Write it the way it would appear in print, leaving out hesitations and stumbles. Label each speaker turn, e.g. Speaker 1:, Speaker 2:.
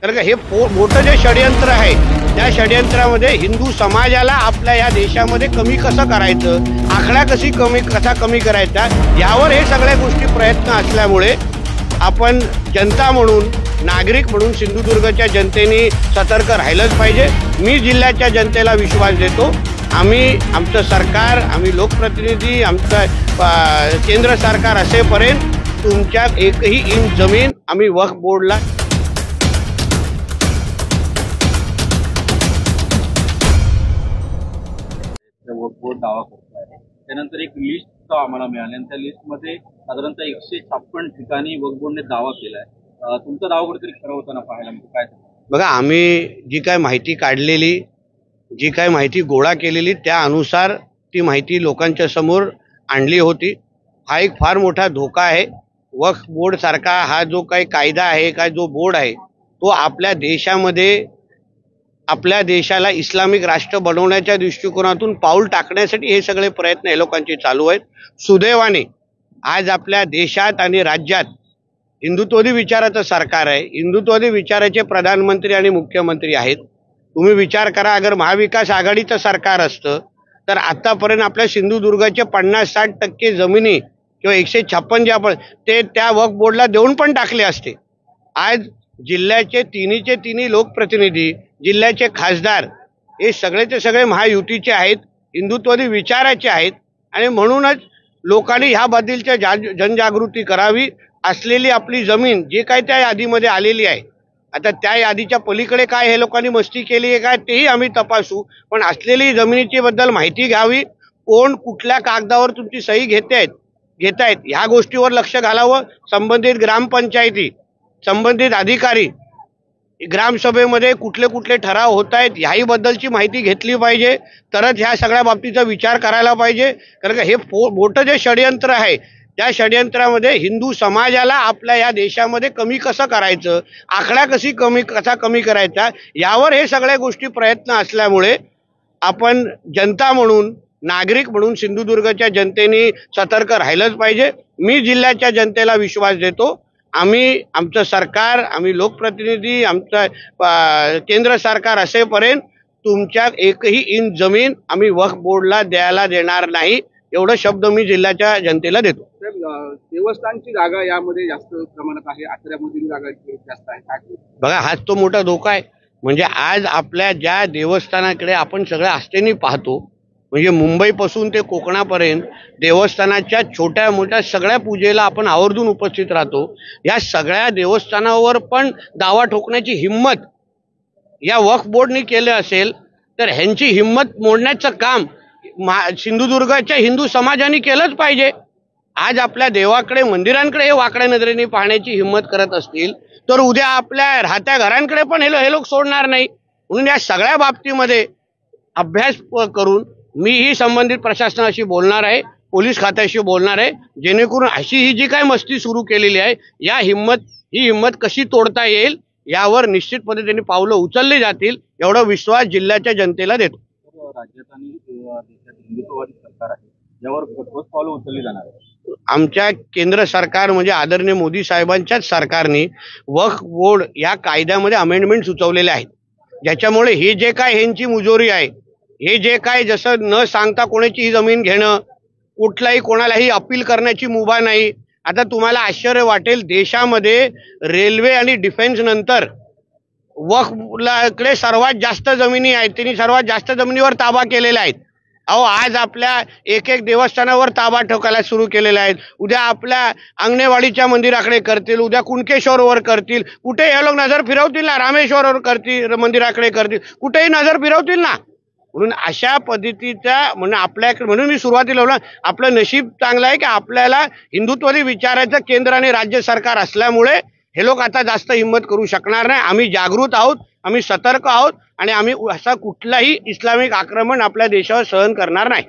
Speaker 1: कारण हे मोठं जे षडयंत्र आहे त्या षडयंत्रामध्ये हिंदू समाजाला आपल्या या देशामध्ये कमी कसं करायचं, आखडा कसा कमी करायचा, यावर हे सगळ्या गोष्टी प्रयत्न असल्यामुळे आपण जनता म्हणून, नागरिक म्हणून सिंधुदुर्गच्या जनतेने सतर्क राहिलंच पाहिजे। मी जिल्ह्याच्या जनतेला विश्वास देतो, आमचं सरकार, आम्ही लोकप्रतिनिधी, आमचं केंद्र सरकार असेपर्यंत तुमच्या एकही इंच जमीन आम्ही वक्फ बोर्डला
Speaker 2: वक्फ बोर्ड दावा करतो आहे। त्यानंतर एक लिस्ट आम्हाला मिळाली आणि त्या लिस्टमध्ये साधारणतः 156 ठिकाणी वक्फ बोर्डने दावा केलाय। तुमचा दावा कुठेतरी खरं होताना पाहायला मिळतो, काय?
Speaker 1: बघा, आम्ही जी काय माहिती काढलेली, जी काय माहिती गोळा केलेली त्या अनुसार ती माहिती लोकांच्या समोर आणली होती। हा एक फार मोठा धोका आहे। वक्फ बोर्ड सारखा हा जो काही कायदा आहे, काय जो बोर्ड आहे, तो आपल्या देशामध्ये, आपल्या देशाला इस्लामिक राष्ट्र बनवण्याच्या दृष्टिकोनातून पाऊल टाकण्यासाठी हे सगळे प्रयत्न हे लोकांचे चालू आहेत। सुदैवाने आज आपल्या देशात आणि राज्यात हिंदुत्ववादी विचाराचं सरकार आहे, हिंदुत्ववादी विचाराचे प्रधानमंत्री आणि मुख्यमंत्री आहेत। तुम्ही विचार करा, अगर महाविकास आघाडीचं सरकार असतं तर आतापर्यंत आपल्या सिंधुदुर्गाचे 50-60% जमिनी किंवा 156 जे आपण ते त्या वक्फ बोर्डला देऊन पण टाकले असते। आज जिल्ह्याचे तिन्ही लोकप्रतिनिधी, जिल्ह्याचे खासदार हे सगळेचे सगळे महायुतीचे आहेत, हिंदुत्ववादी विचाराचे आहेत आणि म्हणूनच लोकांनी ह्याबद्दलच्या जनजागृती करावी। असलेली आपली जमीन जे काही त्या यादीमध्ये आलेली आहे, आता त्या यादीच्या पलीकडे काय हे लोकांनी मस्ती केली आहे काय तेही आम्ही तपासू, पण असलेली जमिनीची बद्दल माहिती घ्यावी। कोण कुठल्या कागदावर तुमची सही घेतायत ह्या गोष्टीवर लक्ष घालावं। संबंधित ग्रामपंचायती, संबंधित अधिकारी, ग्रामसभेमध्ये कुठले ठराव होत आहेत ह्याही बद्दलची माहिती घेतली पाहिजे, तरच ह्या सगळ्या बाबतीचा विचार करायला पाहिजे। कारण हे मोठं जे षडयंत्र आहे त्या षडयंत्रामध्ये हिंदू समाजाला आपल्या या देशामध्ये कमी कसं करायचं, आखडा कसा कमी करायचा, यावर हे सगळ्या गोष्टी प्रयत्न असल्यामुळे आपण जनता म्हणून, नागरिक म्हणून सिंधुदुर्गच्या जनतेने सतर्क राहिलंच पाहिजे। मी जिल्ह्याच्या जनतेला विश्वास देतो, आमचं सरकार, आम्ही लोकप्रतिनिधी, आमचं केंद्र सरकार असेपर्यंत तुमच्या एकही इंच जमीन आम्ही वक्फ बोर्डला द्यायला देणार नाही, एवढं शब्द मी जिल्ह्याच्या जनतेला देतो।
Speaker 2: देवस्थानची जागा यामध्ये जास्त प्रमाणात आहे, आचऱ्यामधील जागा जास्त आहे।
Speaker 1: बघा, हाच तो मोठा धोका आहे। म्हणजे आज आपल्या ज्या देवस्थानाकडे आपण सगळ्या आस्थेने पाहतो, म्हणजे मुंबईपासून ते कोकणापर्यंत देवस्थानाच्या छोट्या मोठ्या सगळ्या पूजेला आपण आवर्जून उपस्थित राहतो। या सगळ्या देवस्थानावर पण दावा ठोकण्याची हिम्मत या वक्फ बोर्डने केलं असेल तर ह्यांची हिम्मत मोडण्याचं काम सिंधुदुर्गाच्या हिंदू समाजाने केलंच पाहिजे। आज आपल्या देवाकडे, मंदिरांकडे हे वाकड्या नजरेने पाहण्याची हिम्मत करत असतील तर उद्या आपल्या राहत्या घरांकडे पण हे लोक सोडणार नाही। म्हणून या सगळ्या बाबतीमध्ये अभ्यास करून मीही संबंधित प्रशासनाशी बोलणार आहे, पोलीस खात्याशी बोलणार आहे, जेणेकरून अशी ही जी काय मस्ती सुरू केलेली आहे ही हिम्मत कशी तोडता येईल यावर निश्चित पद्धतीने पावलं उचलली जातील, एवढा विश्वास जिल्ह्याच्या जनतेला देतो।
Speaker 2: राज्यात आणि देशात हिंदुत्ववादी सरकार आहे, यावर ठोस पावलं उचलली जाणार आहे।
Speaker 1: आमच्या केंद्र सरकार म्हणजे आदरणीय मोदी साहेबांच्याच सरकारने वक्फ बोर्ड या कायद्यामध्ये अमेंडमेंट सुचवलेले आहेत, ज्याच्यामुळे हे जे काय ह्यांची मुजोरी आहे, हे जे काय जसं न सांगता कोणाची जमीन घेणं, कोणालाही अपील करण्याची मुभा नाही। आता तुम्हाला आश्चर्य वाटेल, देशामध्ये रेल्वे आणि डिफेन्स नंतर वक्फकडे सर्वात जास्त जमिनी आहेत, त्यांनी सर्वात जास्त जमिनीवर ताबा केलेला आहे। आज आपल्या एक देवस्थानावर ताबा ठोकायला सुरू केलेला आहे, उद्या आपल्या अंगणेवाडीच्या मंदिराकडे करतील, उद्या कुणकेश्वरवर करतील, कुठे हे लोक नजर फिरवतील ना, रामेश्वरवर करतील, मंदिराकडे करतील, कुठेही नजर फिरवतील ना। म्हणून अशा पद्धतीचा म्हणून मी सुरुवातीला बोललो, आपलं नशीब चांगलं आहे की आपल्याला हिंदुत्ववादी विचाराचं केंद्र आणि राज्य सरकार असल्यामुळे हे लोक आता जास्त हिम्मत करू शकणार नाही। आम्ही जागृत आहोत, आम्ही सतर्क आहोत आणि आम्ही असा कुठलाही इस्लामिक आक्रमण आपल्या देशावर सहन करणार नाही।